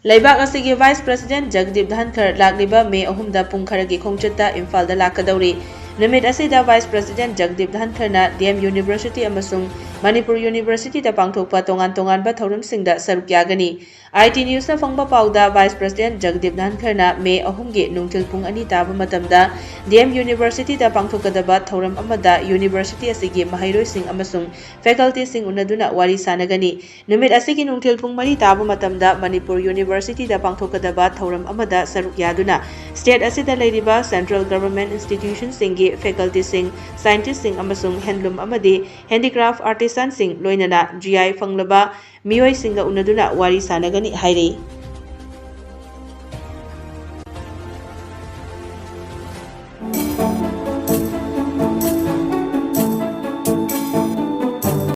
Laibak asigi Vice President Jagdeep Dhankhar lakliba May 3 Pung Kharagi Khongchat Imphal da Lakadouri. Numit asida Vice President Jagdeep Dhankhar na DM University amasung Manipur University da pangthokpa tongan ba thauramsingda saruk yagani. IT News na fangba pauda Vice President Jagdeep Dhankhar na May 3 gi nungtil pung 2 taba matamda DM University da pangthokadaba thauram amada University asigi mahairoi sing amasung faculty sing unaduna wari sanagani. Numit asigi nungtil pung 3 taba matamda Manipur University da pangthokadaba thauram amada saruk yaduna state asida leiriba central government institution singi faculty sing scientist sing amasung handloom amadi handicraft artisan sing loinana GI fanglaba miyoi singa unaduna wari sanagani hairi.